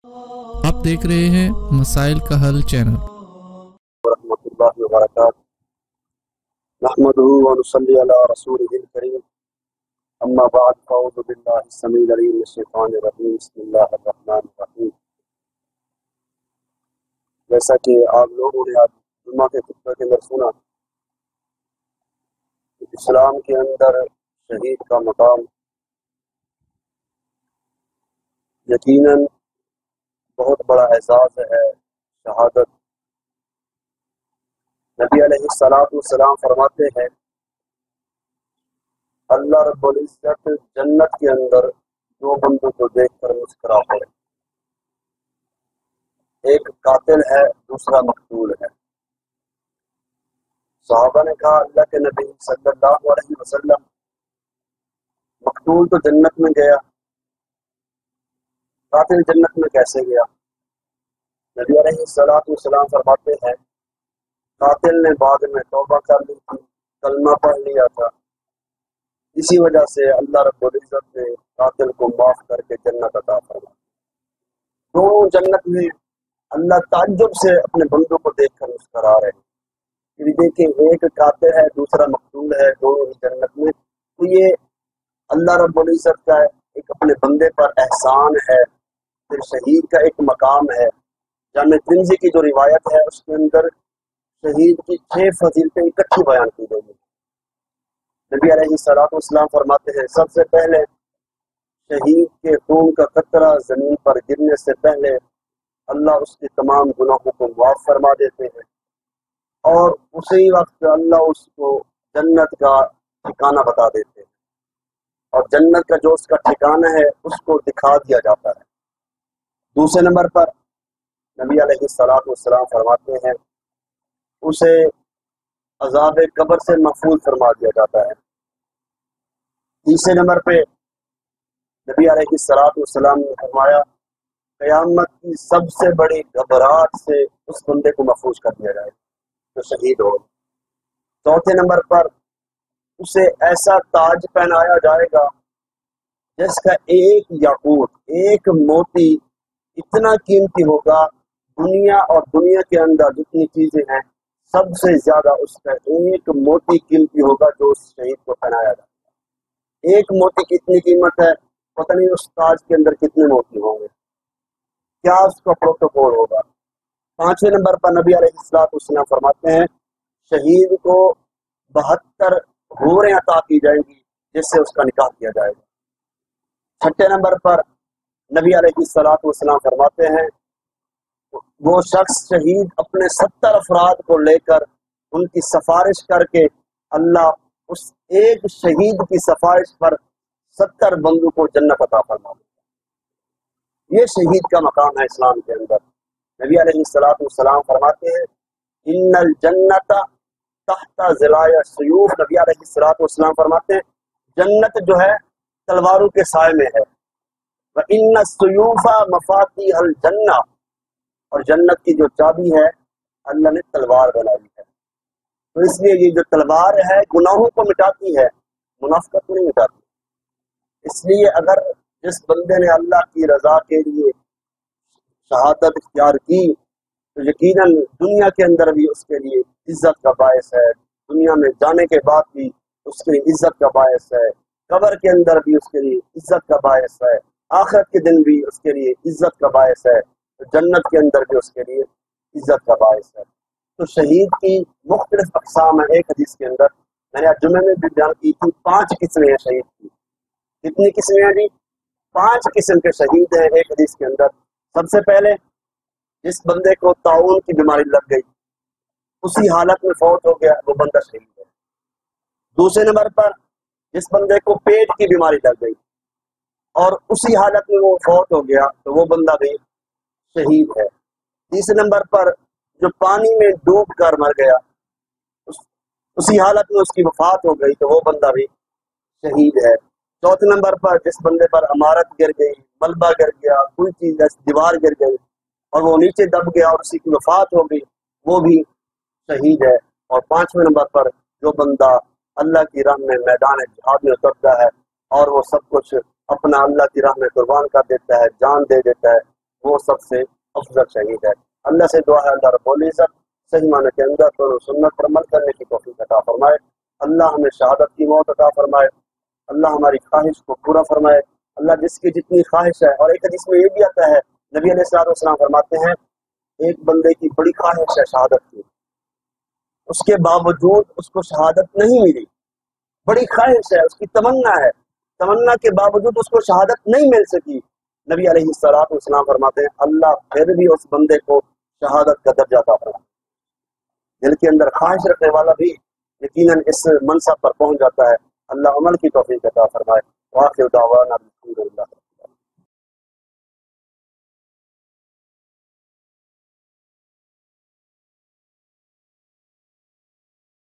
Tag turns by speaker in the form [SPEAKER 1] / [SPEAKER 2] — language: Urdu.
[SPEAKER 1] آپ دیکھ رہے ہیں مسائل کا حل چینل۔
[SPEAKER 2] ورحمۃ اللہ وبرکاتہ۔ نحمدہ ونصلی علی رسولہ الکریم، اما بعد فاعوذ باللہ السمیع العلیم من الشیطان الرجیم، بسم اللہ الرحمن الرحیم۔ جیسا کہ آپ لوگوں نے آج جمعہ کے خطبے کے اندر سنا، اسلام کے اندر شہید کا مقام یقیناً بہت بڑا اعزاز ہے، شہادت۔ نبی علیہ السلام فرماتے ہیں اللہ رب العزت جنت کے اندر دو بندوں کو دیکھ کر مسکرا پڑے، ایک قاتل ہے، دوسرا مقتول ہے۔ صحابہ نے کہا اللہ کے نبی صلی اللہ علیہ وسلم، مقتول تو جنت میں گیا، قاتل جنت میں کیسے گیا؟ نبی علیہ السلام فرماتے ہیں قاتل نے بعد میں توبہ کر لی تھی، کلمہ پڑھ لیا تھا، اسی وجہ سے اللہ رب العزت نے قاتل کو معاف کر کے جنت عطا فرمائی۔ دونوں جنت میں اللہ تعجب سے اپنے بندوں کو دیکھ کر مسکرا رہے ہیں۔ پھر دیکھیں، ایک قاتل ہے، دوسرا مقتول ہے، دونوں ہی جنت میں۔ تو یہ اللہ رب العزت کا ایک اپنے بندے پر احسان ہے۔ پھر شہید کا ایک مقام ہے۔ جامع ترمذی کی جو روایت ہے اس کے اندر شہید کی 6 فضیلتیں اکٹھی بیان کی گئی ہیں۔ نبی علیہ السلام فرماتے ہیں سب سے پہلے شہید کے خون کا قطرہ زمین پر گرنے سے پہلے اللہ اس کے تمام گناہوں کو معاف فرما دیتے ہیں، اور اسی وقت اللہ اس کو جنت کا ٹھکانہ بتا دیتے ہیں، اور جنت کا جو اس کا ٹھکانہ ہے اس کو دکھا دیا جاتا ہے۔ دوسرے نمبر پر نبی علیہ السلام فرماتے ہیں اسے عذاب قبر سے محفوظ فرما دیا جاتا ہے۔ تیسرے نمبر پہ نبی علیہ السلام نے فرمایا قیامت کی سب سے بڑی گھبراہٹ سے اس بندے کو محفوظ کر دیا جائے جو شہید ہو۔ چوتھے نمبر پر اسے ایسا تاج پہنایا جائے گا جس کا ایک یاقوت، ایک موتی اتنا قیمتی ہوگا، دنیا اور دنیا کے اندر جتنی چیزیں ہیں سب سے زیادہ اس کا ایک موتی قیمتی ہوگا جو اس شہید کو پہنایا جائے گا۔ ایک موتی کی اتنی قیمت ہے، پتہ نہیں اس تاج کے اندر کتنے موتی ہوں گے، کیا اس کا پروٹوکول ہوگا۔ پانچویں نمبر پر نبی علیہ السلام فرماتے ہیں شہید کو 72 حوریں عطا کی جائیں گی جس سے اس کا نکاح کیا جائے گا۔ چھٹے نمبر پر نبی علیہ السلام فرماتے ہیں وہ شخص شہید اپنے 70 افراد کو لے کر ان کی سفارش کر کے اللہ اس ایک شہید کی سفارش پر 70 بندوں کو جنت عطا فرما دے۔ یہ شہید کا مقام ہے اسلام کے اندر۔ نبی علیہ السلام فرماتے ہیں ان الجنت تحت ظلال السیوف، نبی علیہ السلام فرماتے ہیں جنت جو ہے تلواروں کے سائے میں ہے۔ وَإِنَّ السُّيُوفَ مَفَاتِيحَ الْجَنَّةِ، اور جنت کی جو چابی ہے اللہ نے تلوار بنائی ہے۔ تو اس لیے یہ جو تلوار ہے گناہوں کو مٹاتی ہے، منافقت کو نہیں مٹاتی۔ اس لیے اگر جس بندے نے اللہ کی رضا کے لیے شہادت اختیار کی تو یقیناً دنیا کے اندر بھی اس کے لیے عزت کا باعث ہے، دنیا میں جانے کے بعد بھی اس کے لیے عزت کا باعث ہے، قبر کے اندر بھی اس کے لیے عزت کا باعث ہے، آخرت کے دن بھی اس کے لیے عزت کا باعث ہے، جنت کے اندر بھی اس کے لیے عزت کا باعث ہے۔ تو شہید کی مختلف اقسام ہیں۔ ایک حدیث کے اندر میں نے آج جمعے میں بھی بیان کی تھی 5 قسمیں ہیں شہید کی۔ کتنی قسمیں ہیں جی؟ 5 قسم کے شہید ہیں ایک حدیث کے اندر۔ سب سے پہلے جس بندے کو طاعون کی بیماری لگ گئی، اسی حالت میں فوت ہو گیا، وہ بندہ شہید ہے۔ دوسرے نمبر پر جس بندے کو پیٹ کی بیماری لگ گئی اور اسی حالت میں وہ فوت ہو گیا تو وہ بندہ بھی شہید ہے۔ تیسرے نمبر پر جو پانی میں ڈوب کر مر گیا، اسی حالت میں اس کی وفات ہو گئی تو وہ بندہ بھی شہید ہے۔ چوتھے نمبر پر جس بندے پر عمارت گر گئی، ملبہ گر گیا، کوئی چیز دیوار گر گئی اور وہ نیچے دب گیا اور اسی کی وفات ہو گئی، وہ بھی شہید ہے۔ اور پانچویں نمبر پر جو بندہ اللہ کی راہ میں میدان جہاد میں اترتا ہے اور وہ سب کچھ اپنا اللہ کی راہ میں قربان کر دیتا ہے، جان دے دیتا ہے، وہ سب سے افضل شہید ہے۔ اللہ سے دعا ہے اللہ رب العزت صحیح معنی کے اندر قرآن و سنت پر عمل کرنے کی توفیق عطا فرمائے، اللہ ہمیں شہادت کی موت عطا فرمائے، اللہ ہماری خواہش کو پورا فرمائے، اللہ جس کی جتنی خواہش ہے۔ اور ایک حدیث میں یہ بھی آتا ہے، نبی علیہ الصلوۃ والسلام فرماتے ہیں ایک بندے کی بڑی خواہش ہے شہادت کی، اس کے باوجود اس کو شہادت نہیں ملی، بڑی خواہش ہے، اس کی تمنا ہے، تمنا کے باوجود اس کو شہادت نہیں مل سکی، نبی علیہ الصلوۃ والسلام فرماتے ہیں اللہ پھر بھی اس بندے کو شہادت کا درجہ عطا فرمائے۔ دل کے اندر خواہش رکھنے والا بھی یقیناً اس منصب پر پہنچ جاتا ہے۔ اللہ عمل کی توفیق عطا فرمائے۔ وآخر دعوانا الحمدللہ۔